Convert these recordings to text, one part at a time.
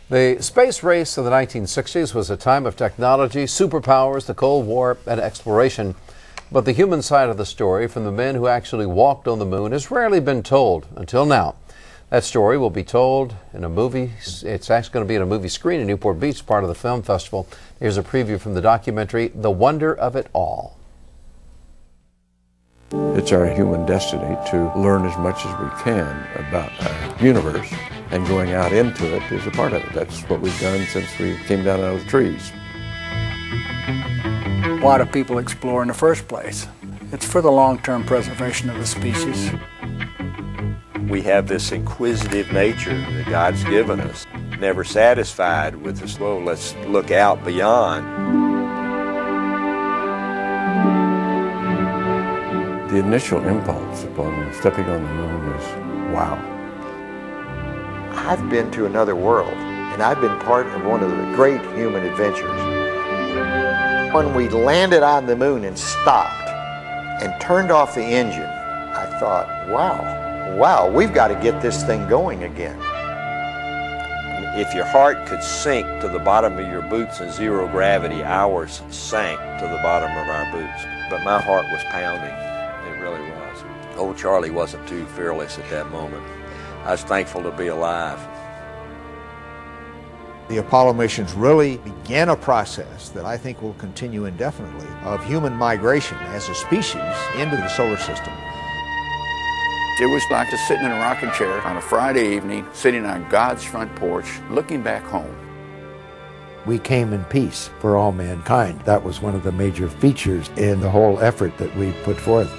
The space race of the 1960s was a time of technology, superpowers, the Cold War, and exploration. But the human side of the story from the men who actually walked on the moon has rarely been told until now. That story will be told in a movie. It's actually going to be in a movie screen in Newport Beach, part of the film festival. Here's a preview from the documentary, The Wonder of It All. It's our human destiny to learn as much as we can about our universe, and going out into it is a part of it. That's what we've done since we came down out of the trees. Why do people explore in the first place? It's for the long-term preservation of the species. We have this inquisitive nature that God's given us, never satisfied with this, well, let's look out beyond. The initial impulse upon stepping on the moon was, wow. I've been to another world, and I've been part of one of the great human adventures. When we landed on the moon and stopped and turned off the engine, I thought, wow, we've got to get this thing going again. If your heart could sink to the bottom of your boots in zero gravity, ours sank to the bottom of our boots. But my heart was pounding. It really was. Old Charlie wasn't too fearless at that moment. I was thankful to be alive. The Apollo missions really began a process that I think will continue indefinitely of human migration as a species into the solar system. It was like just sitting in a rocking chair on a Friday evening, sitting on God's front porch, looking back home. We came in peace for all mankind. That was one of the major features in the whole effort that we put forth.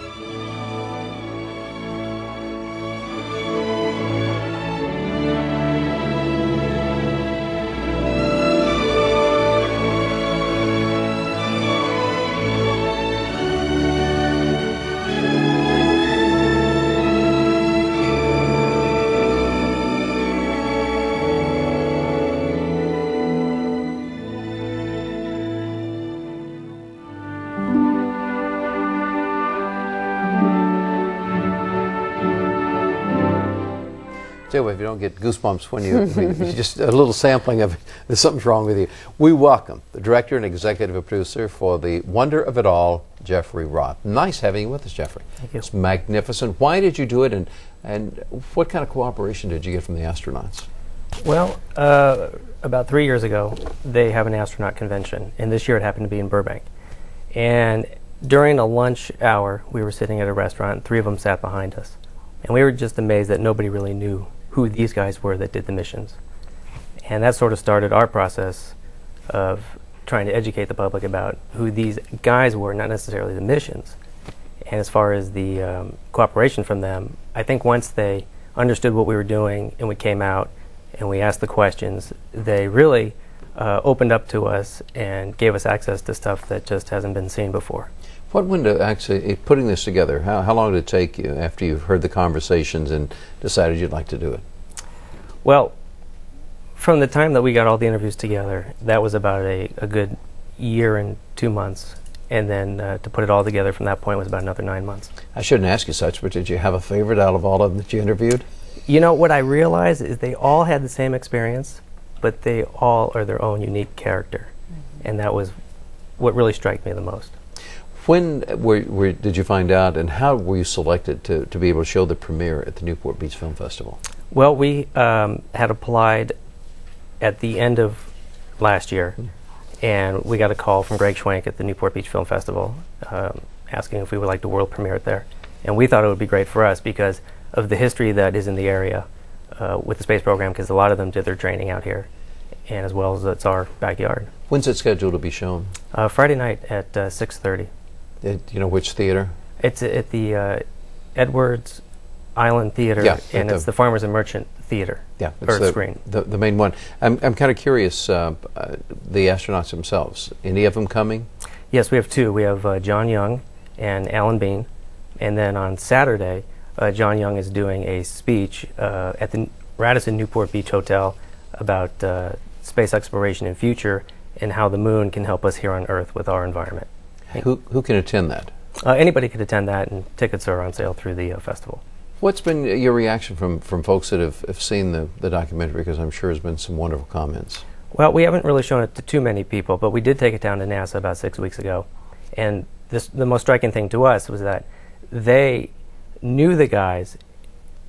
If you don't get goosebumps when you just a little sampling of there's something's wrong with you. We welcome the director and executive producer for The Wonder of It All, Jeffrey Roth. Nice having you with us, Jeffrey. Thank you. It's magnificent. Why did you do it, and what kind of cooperation did you get from the astronauts? Well, about 3 years ago, they have an astronaut convention, and this year it happened to be in Burbank. And during a lunch hour, we were sitting at a restaurant, and 3 of them sat behind us. And we were just amazed that nobody really knew who these guys were that did the missions. And that sort of started our process of trying to educate the public about who these guys were, not necessarily the missions. And as far as the cooperation from them, I think once they understood what we were doing and we came out and we asked the questions, they really opened up to us and gave us access to stuff that just hasn't been seen before. What went to actually putting this together? How long did it take you after you've heard the conversations and decided you'd like to do it? Well, from the time that we got all the interviews together, that was about a good year and 2 months. And then to put it all together from that point was about another 9 months. I shouldn't ask you such, but did you have a favorite out of all of them that you interviewed? You know, what I realized is they all had the same experience, but they all are their own unique character. And that was what really struck me the most. When did you find out, and how were you selected to be able to show the premiere at the Newport Beach Film Festival? Well, we had applied at the end of last year, and we got a call from Greg Schwenk at the Newport Beach Film Festival asking if we would like to world premiere it there. And we thought it would be great for us because of the history that is in the area with the space program, because a lot of them did their training out here, and as well as it's our backyard. When's it scheduled to be shown? Friday night at 6:30. You know which theater? It's at the Edwards Island Theater, yeah, and it's the Farmers and Merchant Theater. Yeah, or screen. The main one. I'm kind of curious. The astronauts themselves. Any of them coming? Yes, we have 2. We have John Young and Alan Bean, and then on Saturday, John Young is doing a speech at the Radisson Newport Beach Hotel about space exploration and future, and how the moon can help us here on Earth with our environment. Who can attend that? Anybody could attend that, and tickets are on sale through the festival. What's been your reaction from folks that have seen the documentary? Because I'm sure there's been some wonderful comments. Well, we haven't really shown it to too many people, but we did take it down to NASA about 6 weeks ago. And the most striking thing to us was that they knew the guys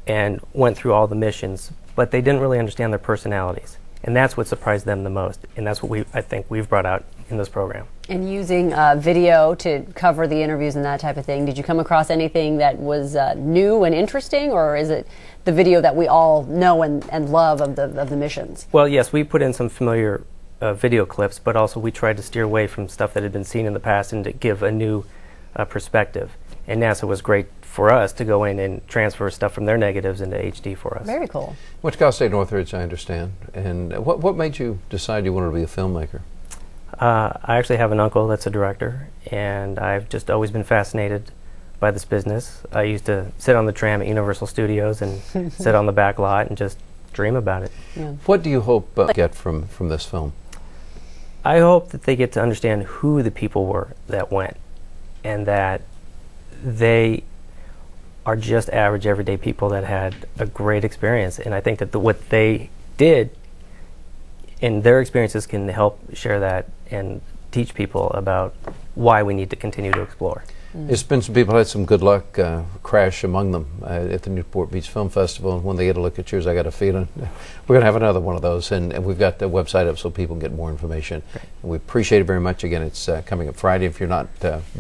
and went through all the missions, but they didn't really understand their personalities. And that's what surprised them the most. And that's what I think we've brought out in this program. And using video to cover the interviews and that type of thing, did you come across anything that was new and interesting, or is it the video that we all know and love of the missions? Well, yes, we put in some familiar video clips, but also we tried to steer away from stuff that had been seen in the past and to give a new perspective. And NASA was great for us to go in and transfer stuff from their negatives into HD for us. Very cool. Went to Cal State Northridge, I understand. And what made you decide you wanted to be a filmmaker? I actually have an uncle that's a director, and I've just always been fascinated by this business. I used to sit on the tram at Universal Studios and sit on the back lot and just dream about it. Yeah. What do you hope get from this film? I hope that they get to understand who the people were that went, and that they are just average, everyday people that had a great experience. And I think that what they did in their experiences can help share that and teach people about why we need to continue to explore. There's been some people who had some good luck crash among them at the Newport Beach Film Festival, and when they get a look at yours, I got a feeling we're going to have another one of those, and we've got the website up so people can get more information. And we appreciate it very much. Again, it's coming up Friday. If you're not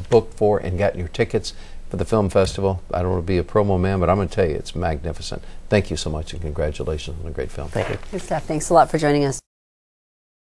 booked for and gotten your tickets for the film festival, I don't want to be a promo man, but I'm going to tell you, it's magnificent. Thank you so much, and congratulations on a great film. Thank you. Good stuff. Thanks a lot for joining us.